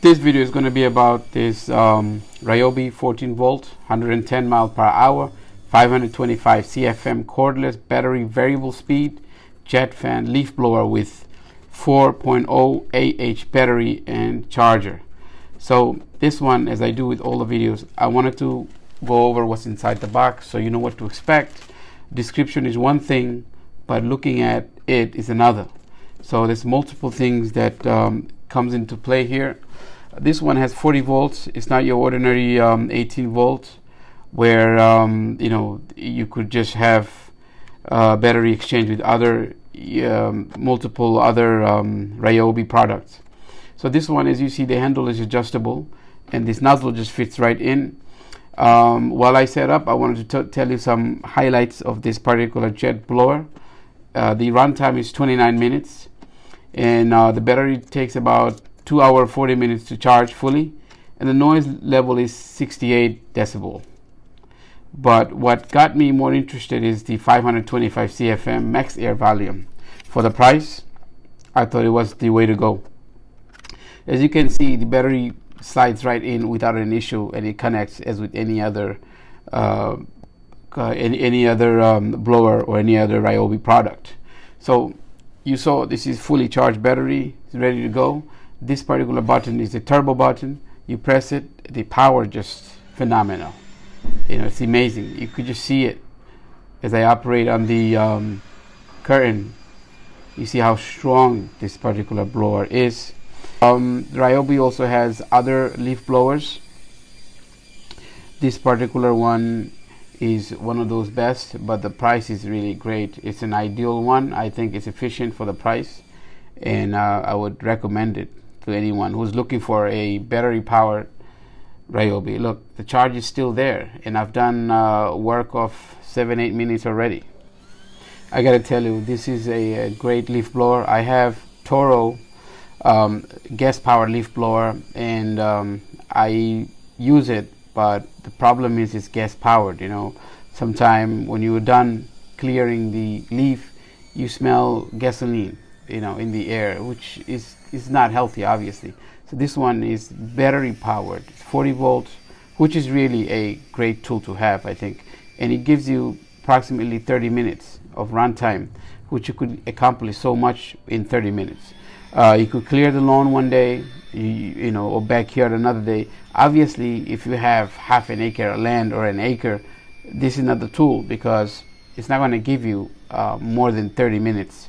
This video is going to be about this RYOBI 14 volt 110 mile per hour 525 CFM cordless battery variable speed jet fan leaf blower with 4.0 AH battery and charger. So this one, as I do with all the videos, I wanted to go over what's inside the box so you know what to expect. Description is one thing, but looking at it is another. So there's multiple things that comes into play here. This one has 40 volts. It's not your ordinary 18 volts where you know, you could just have battery exchange with other multiple other RYOBI products. So this one, as you see, the handle is adjustable and this nozzle just fits right in. While I set up, I wanted to tell you some highlights of this particular jet blower. The runtime is 29 minutes and the battery takes about 2 hours 40 minutes to charge fully, and the noise level is 68 decibel. But what got me more interested is the 525 CFM max air volume. For the price, I thought it was the way to go. As you can see, the battery slides right in without an issue, and it connects as with any other blower or any other RYOBI product. So you saw this is fully charged battery, it's ready to go. This particular button is the turbo button. You press it, the power just phenomenal. You know, it's amazing. You could just see it as I operate on the curtain. You see how strong this particular blower is. RYOBI also has other leaf blowers. This particular one is one of those best, but the price is really great. It's an ideal one. I think it's efficient for the price, and I would recommend it to anyone who's looking for a battery powered RYOBI. Look, the charge is still there, and I've done work of 7-8 minutes already. I gotta tell you, this is a great leaf blower. I have Toro gas powered leaf blower, and I use it, but the problem is it's gas powered. You know, sometime when you're done clearing the leaf, you smell gasoline, you know, in the air, which is not healthy, obviously. So this one is battery powered, 40 volts, which is really a great tool to have, I think. And it gives you approximately 30 minutes of runtime, which you could accomplish so much in 30 minutes. You could clear the lawn one day, you know, or backyard another day. Obviously, if you have half an acre of land or an acre, this is not the tool, because it's not going to give you more than 30 minutes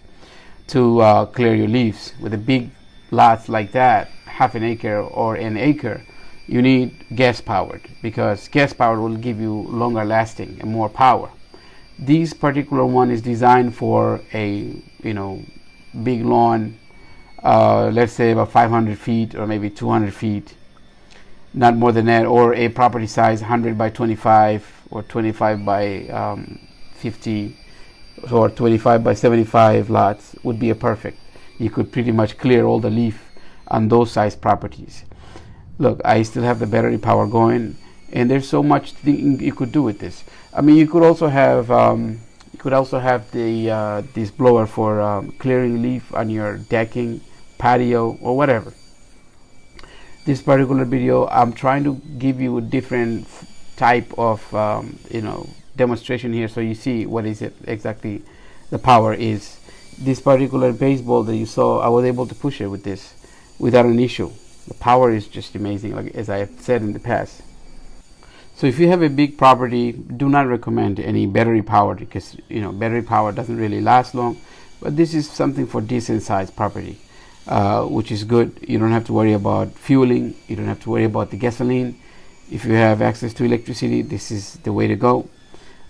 to clear your leaves. With a big lots like that, half an acre or an acre, you need gas powered, because gas powered will give you longer lasting and more power. This particular one is designed for a, you know, big lawn, let's say about 500 feet or maybe 200 feet, not more than that, or a property size 100 by 25 or 25 by 50 or 25 by 75 lots would be a perfect. You could pretty much clear all the leaf on those size properties. Look, I still have the battery power going, and there's so much you could do with this. I mean, you could also have the this blower for clearing leaf on your decking, patio, or whatever. This particular video, I'm trying to give you a different type of you know, demonstration here, so you see what is it exactly the power is. This particular baseball that you saw, I was able to push it with this without an issue. The power is just amazing, like as I have said in the past. So if you have a big property, do not recommend any battery powered, because, you know, battery power doesn't really last long. But this is something for decent sized property, which is good. You don't have to worry about fueling. You don't have to worry about the gasoline. If you have access to electricity, this is the way to go.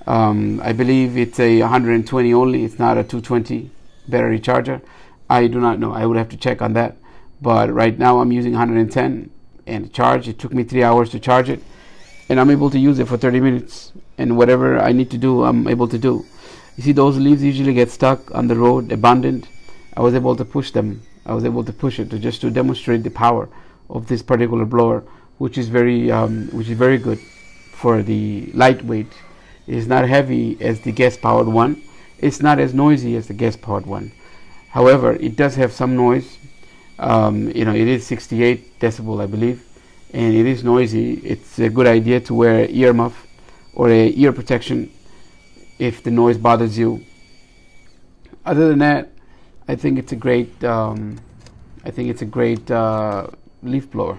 I believe it's a 120 only. It's not a 220 battery charger. I do not know. I would have to check on that. But right now I'm using 110, and charge. It took me 3 hours to charge it, and I'm able to use it for 30 minutes. And whatever I need to do, I'm able to do. You see, those leaves usually get stuck on the road, abandoned. I was able to push them. I was able to push it to demonstrate the power of this particular blower, which is very good for the lightweight. It is not heavy as the gas powered one. It's not as noisy as the gas powered one. However, it does have some noise, It is 68 decibel, I believe, and it is noisy. It's a good idea to wear an earmuff or a ear protection if the noise bothers you. Other than that, I think it's a great leaf blower.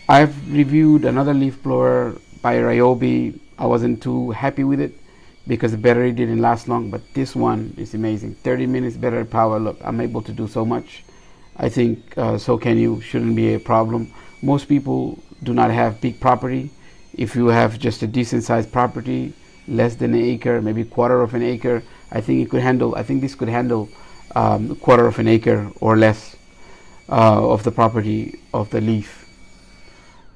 I've reviewed another leaf blower by RYOBI. I wasn't too happy with it because the battery didn't last long, but this one is amazing. 30 minutes battery power. Look, I'm able to do so much. I think so can you. Shouldn't be a problem. Most people do not have big property. If you have just a decent sized property, less than an acre, maybe quarter of an acre, I think this could handle quarter of an acre or less of the property of the leaf,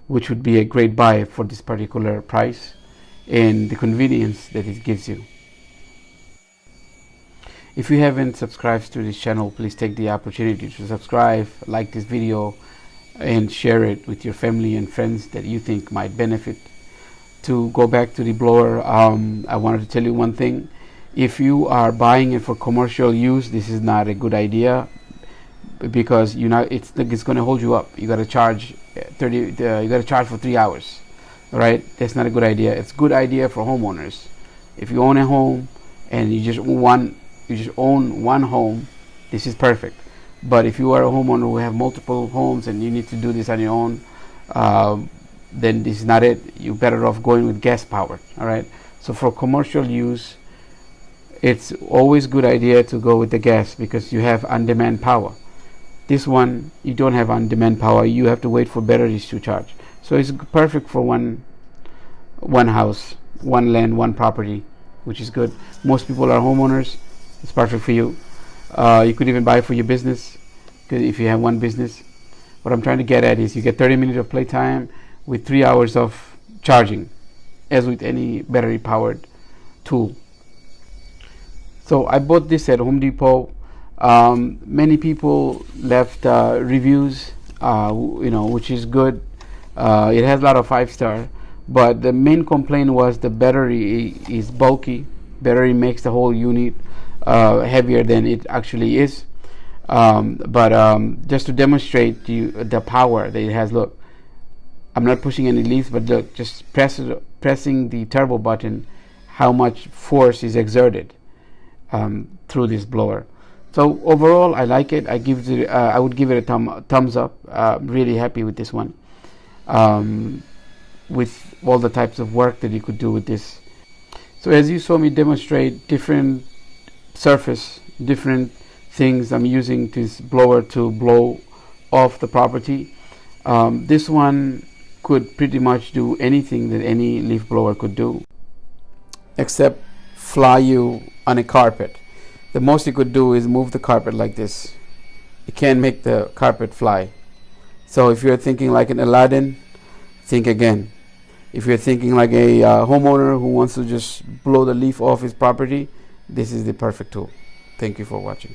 which would be a great buy for this particular price and the convenience that it gives you. If you haven't subscribed to this channel, please take the opportunity to subscribe, like this video, and share it with your family and friends that you think might benefit. To go back to the blower, I wanted to tell you one thing. If you are buying it for commercial use, this is not a good idea, because it's going to hold you up. You got to charge you got to charge for 3 hours. All right, that's not a good idea. It's a good idea for homeowners. If you own a home and you just own one home, this is perfect. But if you are a homeowner who have multiple homes and you need to do this on your own, then this is not it. You're better off going with gas powered. All right, so for commercial use, it's always a good idea to go with the gas because you have on-demand power. This one, you don't have on-demand power. You have to wait for batteries to charge. So it's perfect for one house, one land, one property, which is good. Most people are homeowners. It's perfect for you. You could even buy it for your business, if you have one business. What I'm trying to get at is you get 30 minutes of playtime with 3 hours of charging, as with any battery powered tool. So I bought this at Home Depot. Many people left reviews, which is good. It has a lot of 5-star, but the main complaint was the battery is bulky. Battery makes the whole unit heavier than it actually is. But just to demonstrate the power that it has, look, I'm not pushing any leaves, but look, just pressing the turbo button, how much force is exerted through this blower. So overall, I like it. I would give it a thumbs up. Really happy with this one. With all the types of work that you could do with this. So as you saw me demonstrate different surface, different things I'm using this blower to blow off the property. This one could pretty much do anything that any leaf blower could do, except fly you on a carpet. The most it could do is move the carpet like this. It can't make the carpet fly. So if you're thinking like an Aladdin, think again. If you're thinking like a homeowner who wants to just blow the leaf off his property, this is the perfect tool. Thank you for watching.